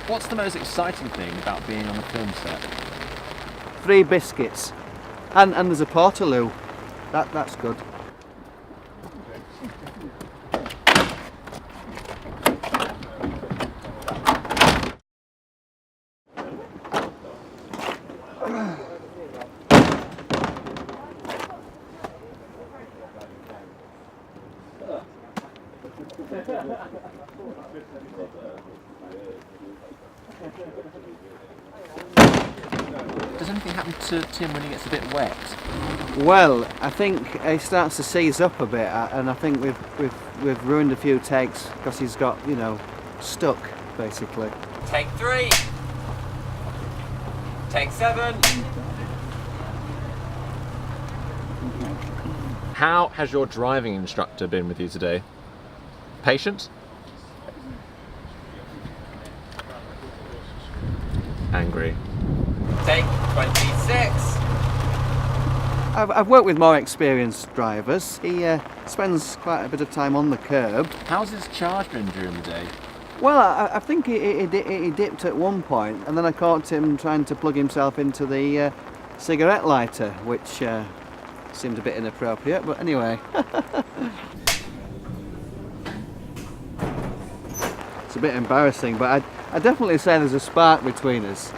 What's the most exciting thing about being on a film set? 3 biscuits. And there's a portaloo. That's good. Does anything happen to Tim when he gets a bit wet? Well, I think he starts to seize up a bit, and I think we've ruined a few takes because he's got, you know, stuck basically. Take 3. Take 7. How has your driving instructor been with you today? Patient? Angry? Take 26. I've worked with more experienced drivers. He spends quite a bit of time on the curb. How's his charge been during the day? Well, I think he dipped at one point, and then I caught him trying to plug himself into the cigarette lighter, which seemed a bit inappropriate, but anyway. It's a bit embarrassing, but I definitely say there's a spark between us.